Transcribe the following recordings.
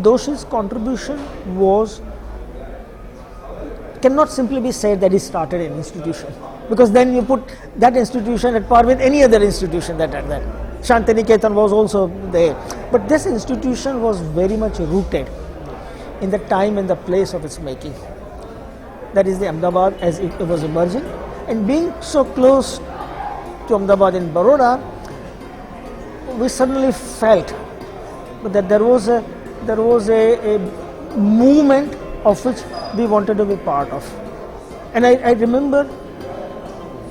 Doshi's contribution cannot simply be said that he started an institution, because then you put that institution at par with any other institution that had that. Shantiniketan was also there. But this institution was very much rooted in the time and the place of its making. That is the Ahmedabad as it was emerging. And being so close to Ahmedabad and Baroda, we suddenly felt that there was a movement of which we wanted to be part of. And I remember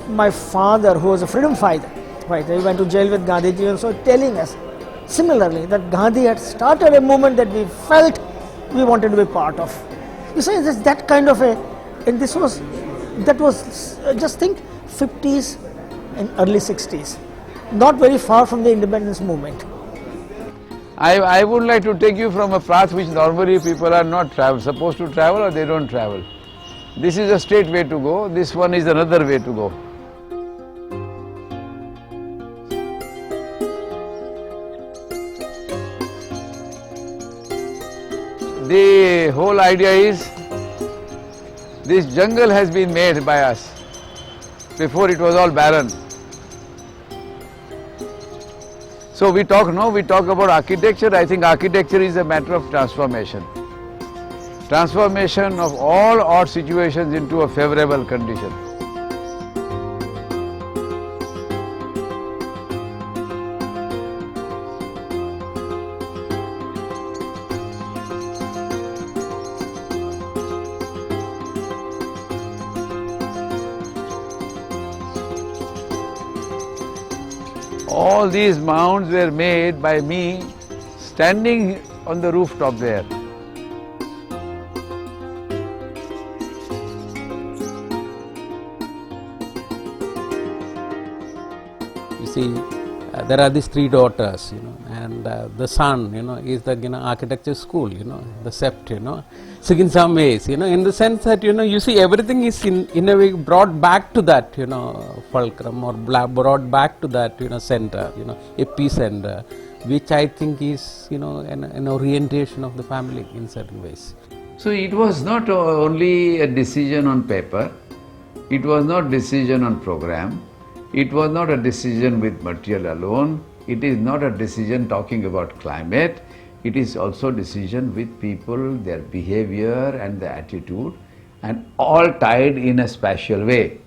my father, who was a freedom fighter, he went to jail with Gandhiji, and so telling us similarly that Gandhi had started a movement that we felt we wanted to be part of. You see, there's that kind of a, and that was just think 50s and early 60s, not very far from the independence movement. I would like to take you from a path which normally people are not supposed to travel, or they don't travel. This is a straight way to go, this one is another way to go. The whole idea is, this jungle has been made by us. Before it was all barren. So we talk about architecture. I think architecture is a matter of transformation. Transformation of all odd situations into a favorable condition. All these mounds were made by me standing on the rooftop there. You see, there are these three daughters, and the son, is the architecture school, the sept, So in some ways, in the sense that, you see everything is in a way brought back to that, fulcrum, or brought back to that, center, epicenter, which I think is, an orientation of the family in certain ways. So it was not only a decision on paper, it was not decision on program, it was not a decision with material alone, it is not a decision talking about climate, it is also decision with people, their behavior and the attitude, and all tied in a spatial way.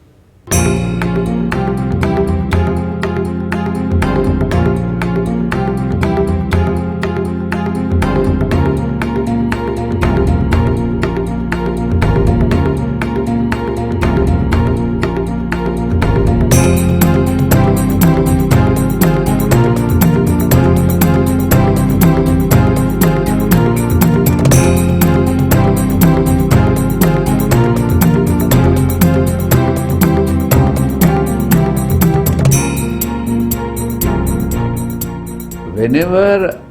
Whenever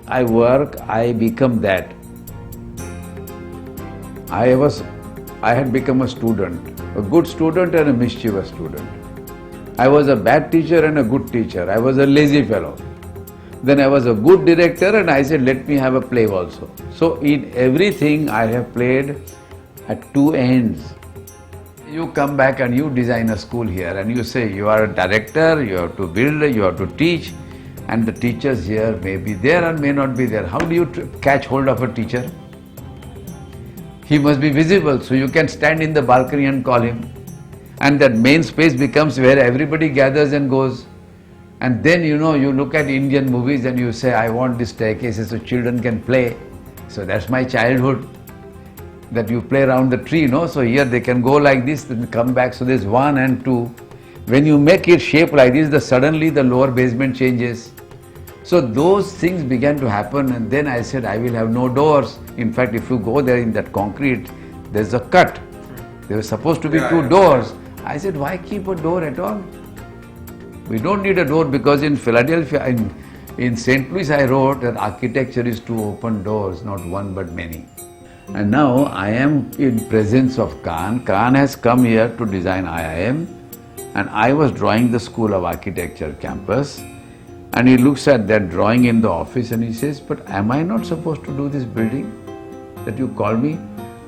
I work, I become that. I had become a student, a good student and a mischievous student. I was a bad teacher and a good teacher. I was a lazy fellow. Then I was a good director, and I said, let me have a play also. So in everything I have played at two ends. You come back and you design a school here, and you say you are a director, you have to build, you have to teach. And the teachers here may be there and may not be there. How do you catch hold of a teacher? He must be visible, so you can stand in the balcony and call him. And that main space becomes where everybody gathers and goes. And then you look at Indian movies and you say, I want this staircase so children can play. So that's my childhood, that you play around the tree, So here they can go like this, then come back. So there's 1 and 2. When you make it shape like this, suddenly the lower basement changes. So those things began to happen, and then I said, I will have no doors. In fact, if you go there in that concrete, there's a cut. There were supposed to be two doors. I said, why keep a door at all? We don't need a door, because in Philadelphia, in St. Louis, I wrote that architecture is to open doors, not one but many. And now I am in presence of Kahn. Kahn has come here to design IIM, and I was drawing the School of Architecture campus. And he looks at that drawing in the office and he says, but am I not supposed to do this building that you call me?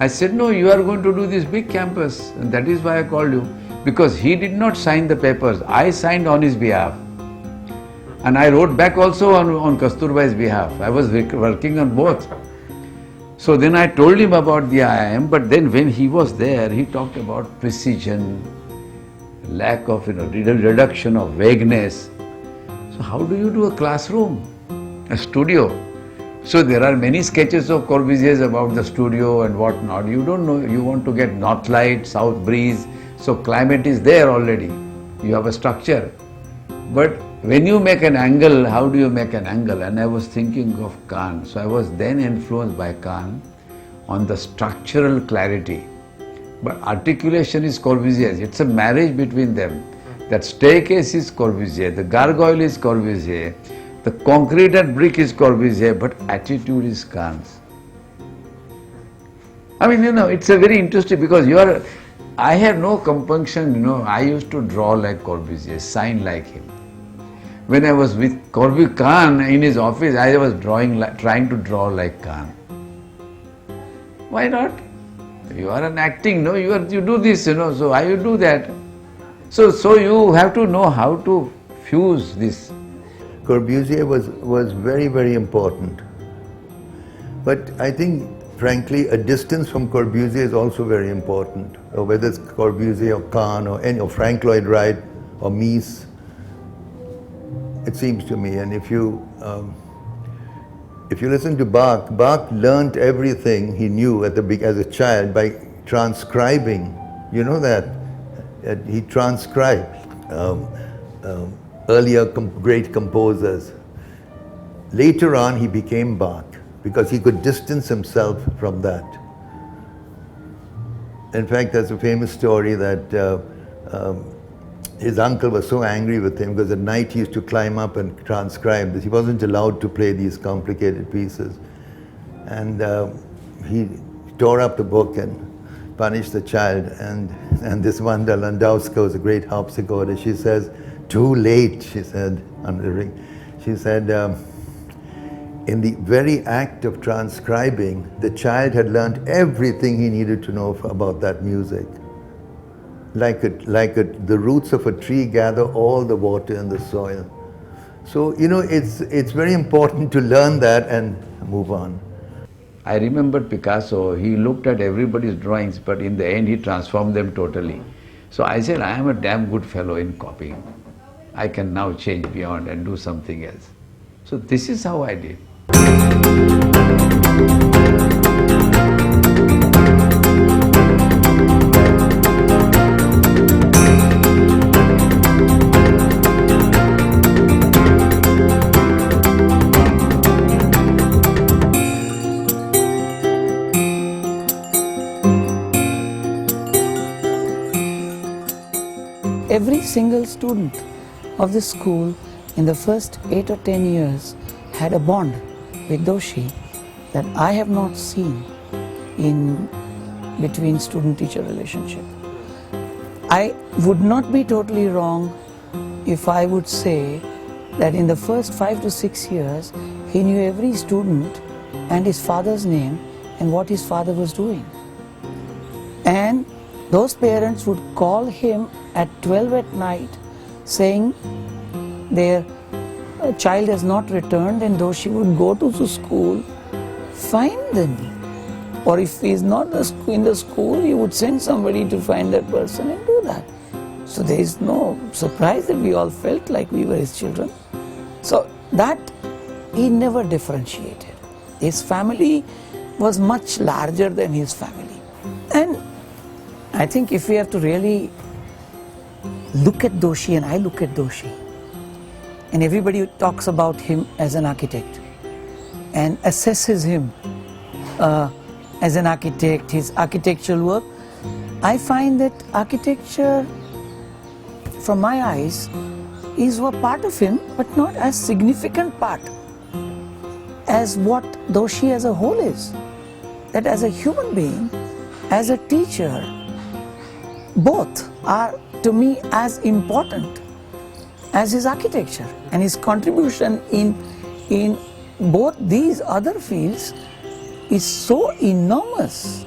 I said, no, you are going to do this big campus, and that is why I called you. Because he did not sign the papers, I signed on his behalf. And I wrote back also on Kasturbai's behalf. I was working on both. So then I told him about the IIM, but then when he was there, he talked about precision, lack of reduction of vagueness. So how do you do a classroom, a studio? So there are many sketches of Corbusier's about the studio and what not. You don't know, you want to get north light, south breeze, so climate is there already. You have a structure. But when you make an angle, how do you make an angle? And I was thinking of Kahn. So I was then influenced by Kahn on the structural clarity. But articulation is Corbusier's. It's a marriage between them. That staircase is Corbusier, the gargoyle is Corbusier, the concreted brick is Corbusier, but attitude is Kahn's. I mean, it's a very interesting, because I have no compunction, I used to draw like Corbusier, sign like him. When I was with Kahn in his office, I was trying to draw like Kahn. Why not? You are an acting, you do this, so why you do that? So you have to know how to fuse this. Corbusier was very, very important. But I think, frankly, a distance from Corbusier is also very important. Or whether it's Corbusier or Kahn or Frank Lloyd Wright or Mies, it seems to me. And if you listen to Bach, Bach learned everything he knew as a child by transcribing. You know that? He transcribed earlier great composers. Later on, he became Bach because he could distance himself from that. In fact, there's a famous story that his uncle was so angry with him because at night he used to climb up and transcribe this. He wasn't allowed to play these complicated pieces. And he tore up the book and punished the child. And this Wanda Landowska was a great harpsichord. And she says, too late, she said, on the ring. She said, in the very act of transcribing, the child had learned everything he needed to know about that music. The roots of a tree gather all the water in the soil. So, it's very important to learn that and move on. I remember Picasso, he looked at everybody's drawings, but in the end he transformed them totally. So I said, I am a damn good fellow in copying. I can now change beyond and do something else. So this is how I did. Every single student of this school in the first 8 or 10 years had a bond with Doshi that I have not seen in between student-teacher relationship. I would not be totally wrong if I would say that in the first 5 to 6 years he knew every student and his father's name and what his father was doing. And those parents would call him at 12 at night saying their child has not returned, and Doshi would go to the school, find them. Or if he is not in the school, he would send somebody to find that person and do that. So there is no surprise that we all felt like we were his children. So that he never differentiated. His family was much larger than his family. And I think if we have to really look at Doshi, and I look at Doshi, and everybody talks about him as an architect and assesses him as an architect, his architectural work, I find that architecture, from my eyes, is a part of him, but not as significant part as what Doshi as a whole is. That as a human being, as a teacher, both are to me as important as his architecture, and his contribution in both these other fields is so enormous,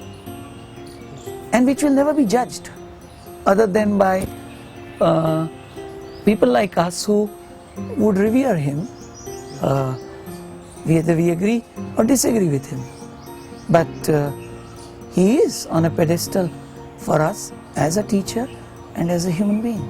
and which will never be judged other than by people like us who would revere him, whether we agree or disagree with him. But he is on a pedestal for us as a teacher and as a human being.